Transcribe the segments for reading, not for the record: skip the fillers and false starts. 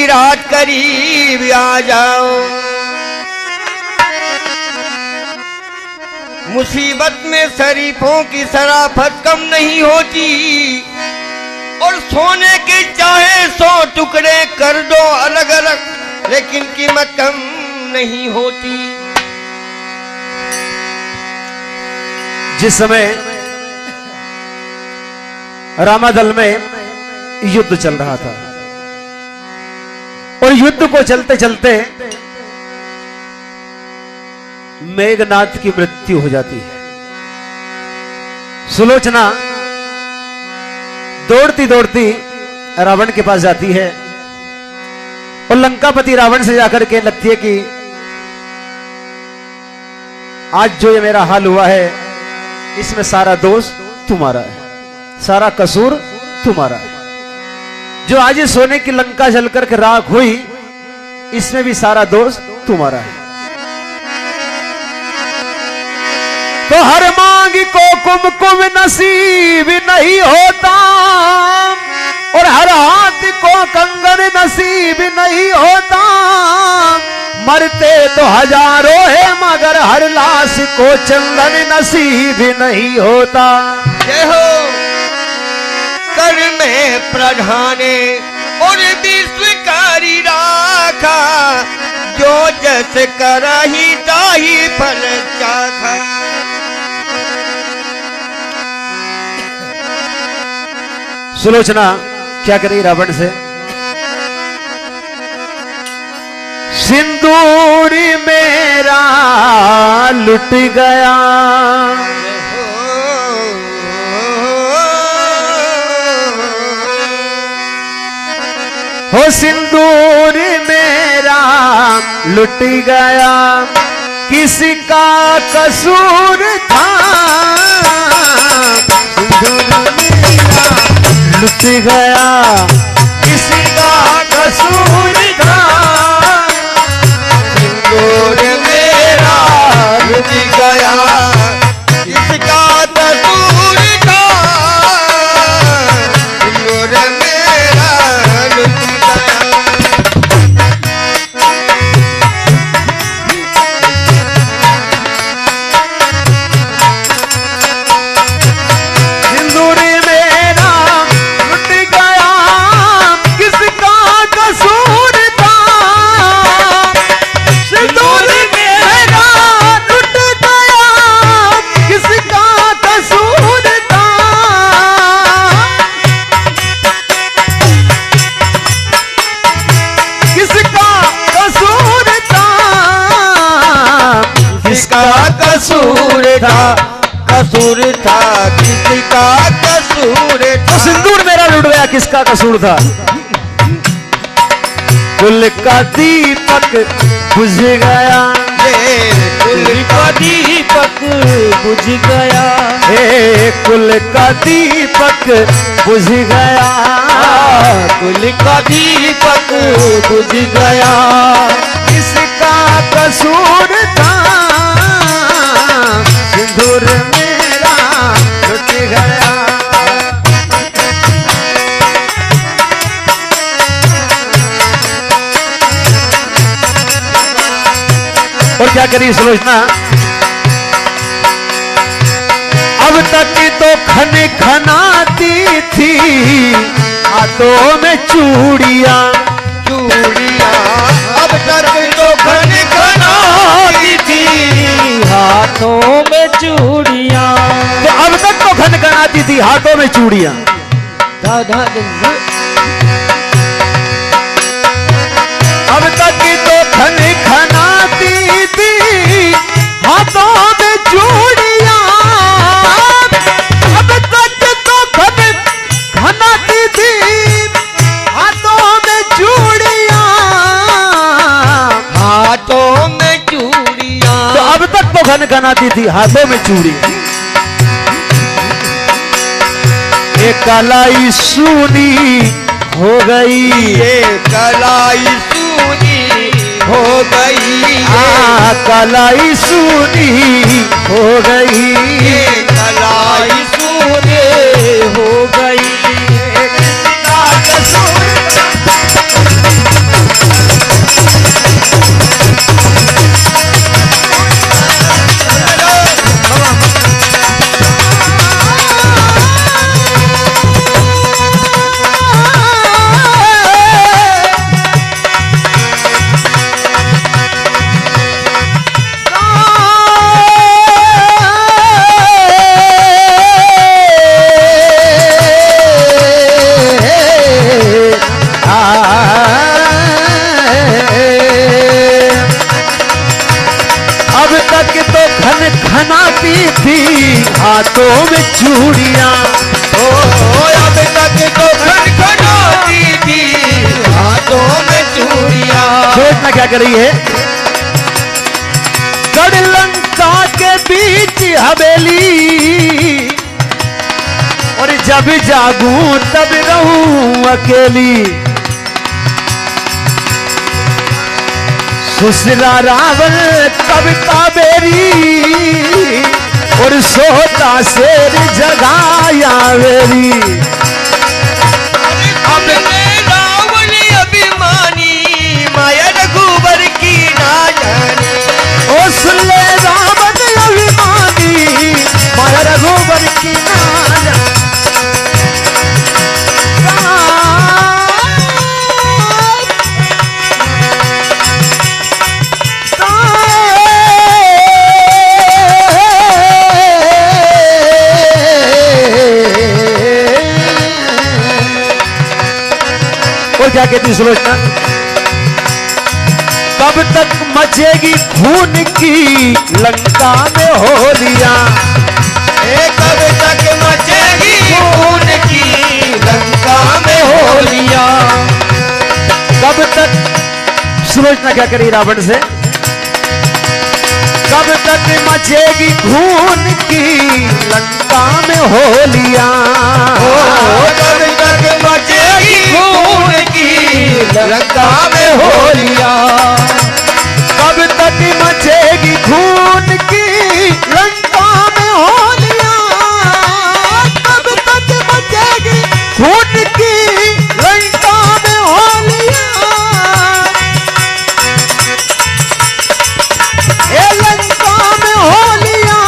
की रात करीब आ जाओ, मुसीबत में शरीफों की शराफत कम नहीं होती, और सोने के चाहे 100 टुकड़े कर दो अलग अलग, लेकिन कीमत कम नहीं होती। जिस समय रामादल में युद्ध चल रहा था और युद्ध को चलते चलते मेघनाद की मृत्यु हो जाती है। सुलोचना दौड़ती दौड़ती रावण के पास जाती है और लंकापति रावण से जाकर के लगती है कि आज जो ये मेरा हाल हुआ है इसमें सारा दोष तुम्हारा है, सारा कसूर तुम्हारा है। जो आज ये सोने की लंका जल करके राख हुई इसमें भी सारा दोष तुम्हारा है। तो हर मांग को कुमकुम नसीब नहीं होता और हर हाथ को कंगन नसीब नहीं होता। मरते तो हजारों है मगर हर लाश को चंदन नसीब नहीं होता। जय हो कर में प्रधाने और विश्वकारी राखा, जो जस करही ताही फल चाखा। सुलोचना क्या करी रावण से? सिंदूर मेरा लुट गया, हो सिंदूर मेरा लुट गया, किसका कसूर था? सिंदूर मेरा लुट गया, किसका कसूर था? सिंदूर मेरा लुट गया, किसका कसूर था? सिंदूर मेरा लुट गया। सिंदूर मेरा लुट गया, किसका कसूर था? सिंदूर मेरा लुट गया, किसका कसूर था? किसका कसूर था? किसका कसूर था? कसूर था किसका कसूर तो था? सिंदूर मेरा लुट गया, किसका कसूर था? कुल का दीपक बुझ गया, कुल का दीपक बुझ गया, हे कुल का दीपक बुझ गया, कुल का दीपक बुझ गया। किसका कसूर था? सिंदूर मेरा लुट गया। और क्या करी सुलोचना? अब तक तो खन खनाती थी हाथों में चूड़ियां, चूड़ियां अब तक तो खन खनाती थी, हाथों में चूड़ियां। तो अब तक तो खन खनाती थी हाथों में चूड़ियां। दादा अब तक तो खन खनाती थी हाथों में चूड़ियां, अब तक तो खन खनाती थी हाथों में चूड़ियां, हाथों में चूड़ियां। तो अब तक तो खन खनाती थी हाथों में चूड़ी। एक कलाई सूनी हो गई, ये कलाई सूनी हो गई, कलाई सूनी हो गई, ये कलाई सूनी हो गई। किसका कसूर था? हाथों में चूड़ियां। ओ अब तक तो खनखनाती थी हाथों में चूड़ियां। सोचना क्या कर रही है? गढ़ लंका के बीच हवेली, और जब जागूं तब रहूं अकेली। ससुरा रावण कब कावेरी, और सोता शेर जगाया वेरी। अब रावण अभिमानी माया रघुबर की ना जाने। ओ सुन ले रावण अभिमानी माया रघुबर की ना जाने। और क्या कहती सुलोचना? कब तक मचेगी खून की लंका में होलियां। कब तक मचेगी खून की लंका में होलियां। कब तक? सुलोचना क्या करी रावण से? कब तक मचेगी खून की लंका में होलियां। कब तक मचेगी खून की लंका में होलियां। कब तक मचेगी खून की लंका में होलियां। कब तक मचेगी खून की लंका में होलियां। ए लंका में होलियां।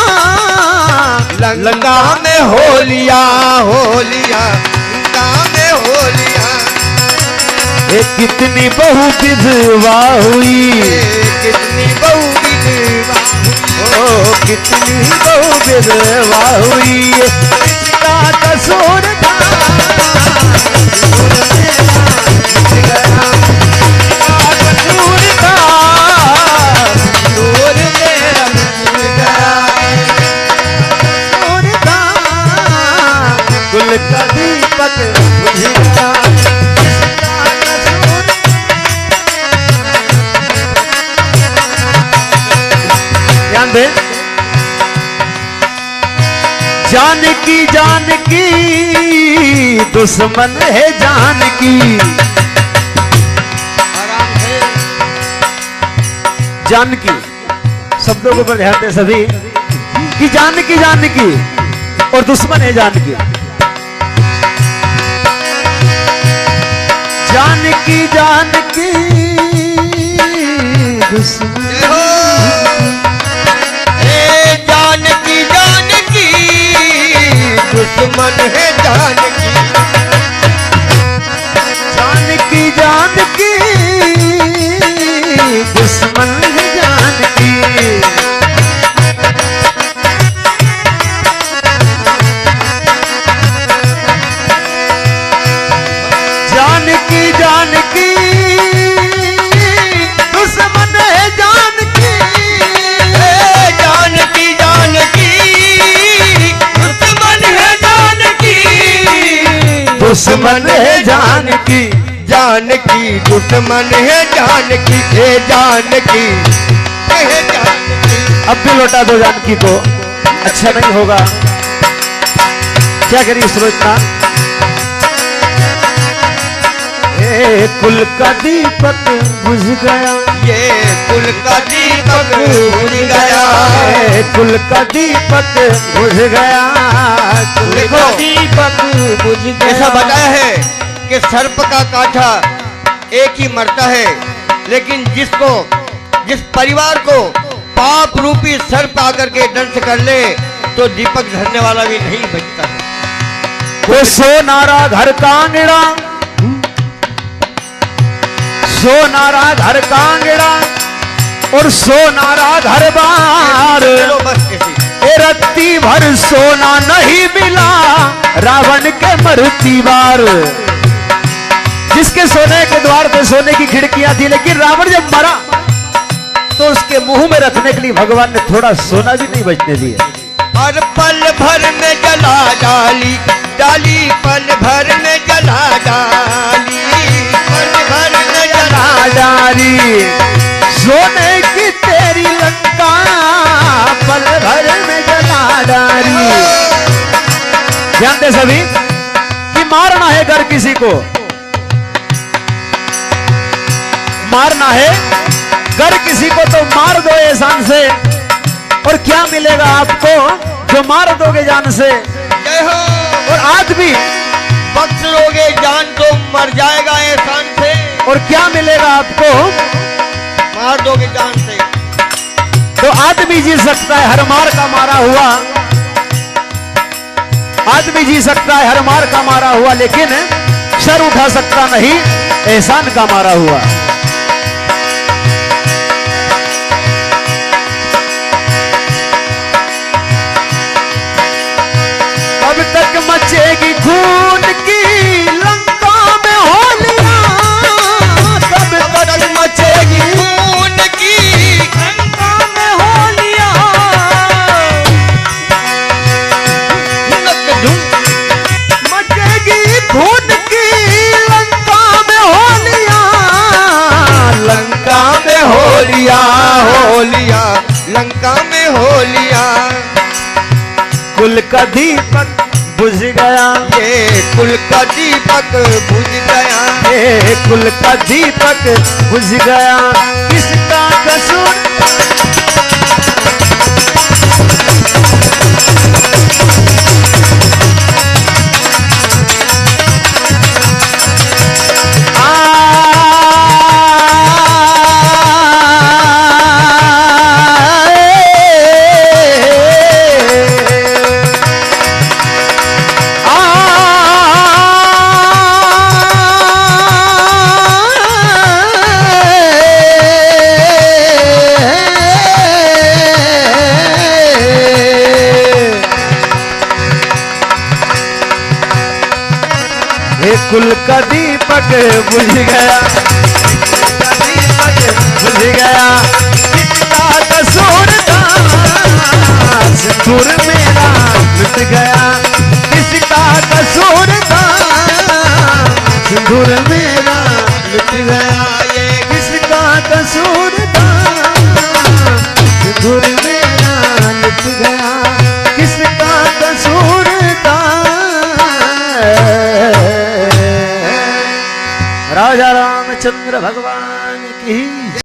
लंका में होलियां होलियां लंका में होलियां। कितनी बहु विधवा हुई। कितनी बहु विधवा ओ कितनी बहु विधवा हुई। इसका कसूर था कसूर था दूर मेरा मिल गया। कसूर था। कुल का दीपक बुझ गया। जानकी जानकी दुश्मन है जानकी। जानकी शब्दों के ऊपर ध्यान दें सभी कि जानकी जानकी और दुश्मन है जानकी। जानकी जानकी दुश्मन जानकी जानकी दुश्मन है जानकी। जानकी जानकी दुश्मन है जानकी। जानकी जानकी दुश्मन है जानकी। जानकी जानकी दुश्मन है जानकी। दुश्मन है जानकी। जानकी दुश्मन है जानकी। हे जानकी हे जानकी। अब भी लौटा दो जानकी को, अच्छा नहीं होगा। क्या करिए सुलोचना? ए कुल का दीपक बुझ गया। ये कुल का दीपक बुझ गया। ए कुल का दीपक बुझ गया। कुल देखो, का दीपक बुझ गया। ऐसा बताया है कि सर्प का कांटा एक ही मरता है, लेकिन जिस परिवार को पाप रूपी सर्प आकर के दंश कर ले तो दीपक धरने वाला भी नहीं बचता है। वो सोनारा घर का आंगड़ा, सोनारा घर का आंगड़ा और सोनारा घर बार। चलो बस ऐसी। ए रत्ती भर सोना नहीं मिला रावण के मरती बार। जिसके सोने के द्वार पे सोने की खिड़कियां थी, लेकिन रावण जब मरा तो उसके मुंह में रखने के लिए भगवान ने थोड़ा सोना भी नहीं बचने दिया। और पल भर में जला डाली, डाली पल भर में जला डाली, पल भर में जला डाली। सोने की तेरी लंका पल भर में जला डाली। ध्यान दे सभी कि मारना है अगर किसी को, मारना है अगर किसी को तो मार दो एहसान से। और क्या मिलेगा आपको जो मार दोगे जान से? जय हो। और आज भी बख्श लोगे जान तो मर जाएगा एहसान से। और क्या मिलेगा आपको? मार दोगे जान से तो आदमी जी सकता है हर मार का मारा हुआ, आदमी जी सकता है हर मार का मारा हुआ, लेकिन सर उठा सकता नहीं एहसान का मारा हुआ। कब तक मचेगी खून की लंका में होलियां, कब तक मचेगी खून की लंका में होलियां, मचेगी खून की लंका में होलियां, लंका में होलियां, होलियां लंका में होलियां। कुल का दीपक बुझ गया, ये कुल का दीपक बुझ गया, ये कुल का दीपक बुझ गया। किसका कसूर? कुल का दीपक बुझ गया, दीपक बुझ गया। किसका कसूर था? सिंदूर मेरा लुट गया। किसका कसूर था? सिंदूर मेरा लुट गया। ये किसका कसूर था? सिंदूर मेरा लुट गया। किसका कसूर था? राजा रामचंद्र भगवान की